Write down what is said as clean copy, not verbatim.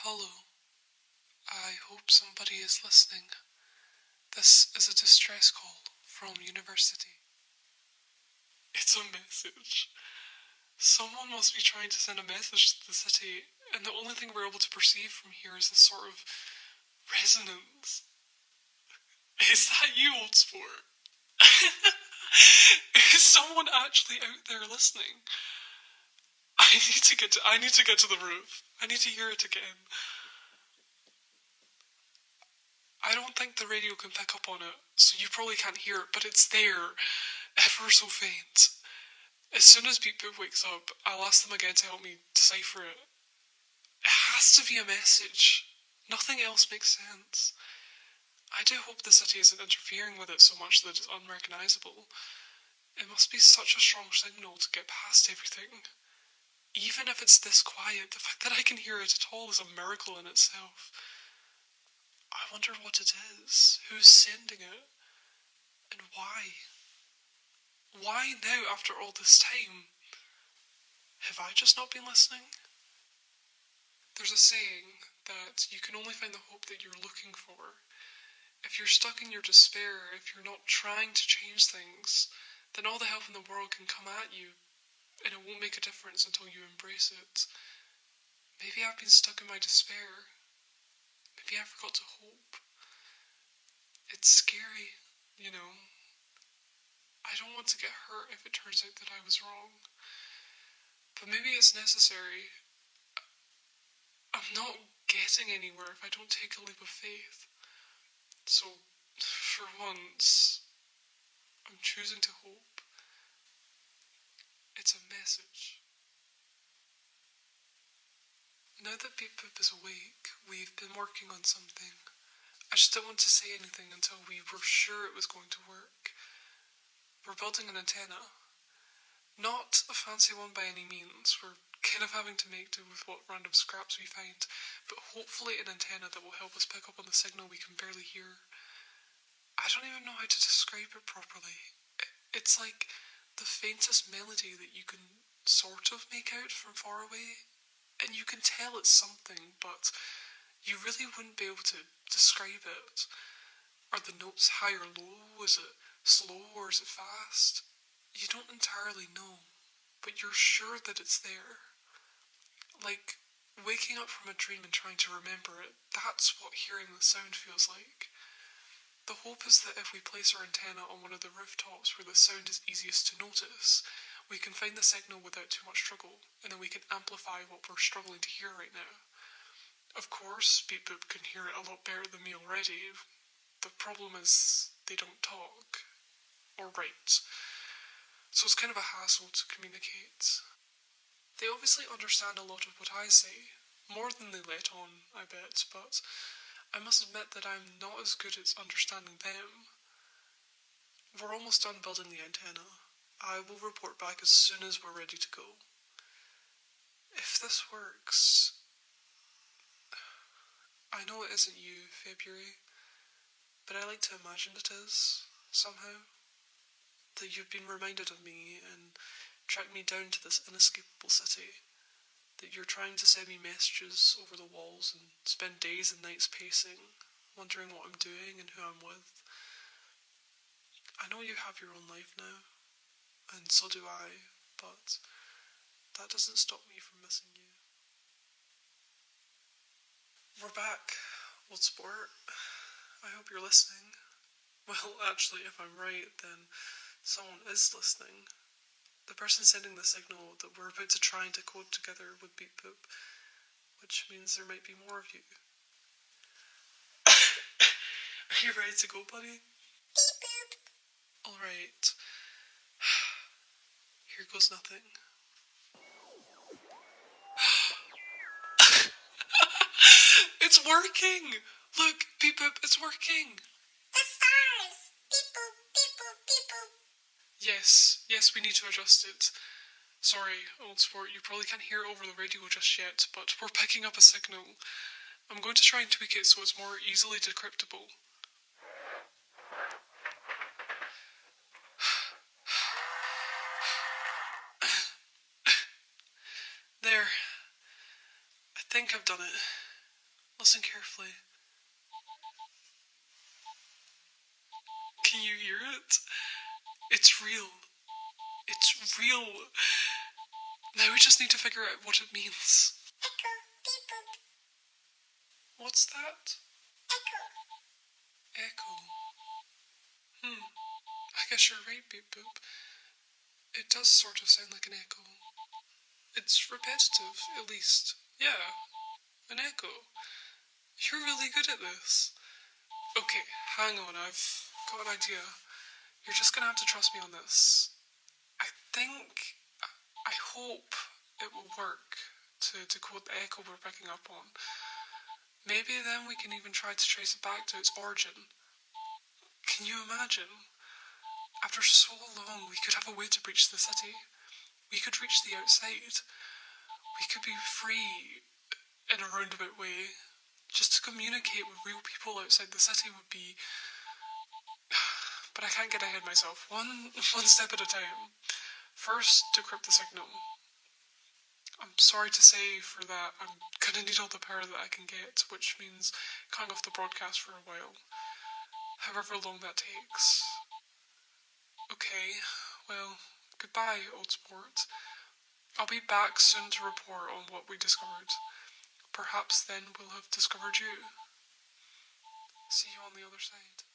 Hello. I hope somebody is listening. This is a distress call from university. It's a message. Someone must be trying to send a message to the city, and the only thing we're able to perceive from here is a sort of resonance. Is that you, old sport? Is someone actually out there listening? I need to get to the roof. I need to hear it again. I don't think the radio can pick up on it, so you probably can't hear it, but it's there, ever so faint. As soon as Beep Boop wakes up, I'll ask them again to help me decipher it. It has to be a message. Nothing else makes sense. I do hope the city isn't interfering with it so much that it's unrecognisable. It must be such a strong signal to get past everything. Even if it's this quiet, the fact that I can hear it at all is a miracle in itself. I wonder what it is, who's sending it, and why. Why now after all this time? Have I just not been listening? There's a saying that you can only find the hope that you're looking for. If you're stuck in your despair, if you're not trying to change things, then all the help in the world can come at you, and it won't make a difference until you embrace it. Maybe I've been stuck in my despair. Maybe I forgot to hope. It's scary, you know. I don't want to get hurt if it turns out that I was wrong. But maybe it's necessary. I'm not getting anywhere if I don't take a leap of faith. So, for once, I'm choosing to hope. It's a message. Now that Beep Boop is awake, we've been working on something. I just didn't want to say anything until we were sure it was going to work. We're building an antenna. Not a fancy one by any means. We're kind of having to make do with what random scraps we find, but hopefully an antenna that will help us pick up on the signal we can barely hear. I don't even know how to describe it properly. It's like the faintest melody that you can sort of make out from far away, and you can tell it's something, but you really wouldn't be able to describe it. Are the notes high or low? Is it slow or is it fast? You don't entirely know, but you're sure that it's there. Like waking up from a dream and trying to remember it, that's what hearing the sound feels like. The hope is that if we place our antenna on one of the rooftops where the sound is easiest to notice, we can find the signal without too much struggle, and then we can amplify what we're struggling to hear right now. Of course, Beep Boop can hear it a lot better than me already. The problem is they don't talk or write, so it's kind of a hassle to communicate. They obviously understand a lot of what I say, more than they let on, I bet, but I must admit that I'm not as good at understanding them. We're almost done building the antenna. I will report back as soon as we're ready to go. If this works... I know it isn't you, February, but I like to imagine it is, somehow. That you've been reminded of me and tracked me down to this inescapable city. That you're trying to send me messages over the walls and spend days and nights pacing, wondering what I'm doing and who I'm with. I know you have your own life now, and so do I, but that doesn't stop me from missing you. We're back, old sport. I hope you're listening. Well, actually, if I'm right, then someone is listening. The person sending the signal that we're about to try and decode together would Beep Boop, which means there might be more of you. Are you ready to go, buddy? Beep Boop. Alright. Here goes nothing. It's working! Look, Beep Boop, it's working! The stars! Beep boop, beep boop, beep boop. Yes, we need to adjust it. Sorry, old sport, you probably can't hear it over the radio just yet, but we're picking up a signal. I'm going to try and tweak it so it's more easily decryptable. There. I think I've done it. Listen carefully. Can you hear it? It's real. It's real. Now we just need to figure out what it means. Echo, beep boop. What's that? Echo. Echo. I guess you're right, Beep Boop. It does sort of sound like an echo. It's repetitive, at least. Yeah, an echo. You're really good at this. Okay, hang on, I've got an idea. You're just gonna have to trust me on this. I hope it will work to quote the echo we're picking up on. Maybe then we can even try to trace it back to its origin. Can you imagine? After so long, we could have a way to breach the city. We could reach the outside. We could be free in a roundabout way. Just to communicate with real people outside the city would be... But I can't get ahead of myself. One step at a time. First, decrypt the signal. I'm sorry to say for that, I'm gonna need all the power that I can get, which means cutting off the broadcast for a while. However long that takes. Okay, well, goodbye, old sport. I'll be back soon to report on what we discovered. Perhaps then we'll have discovered you. See you on the other side.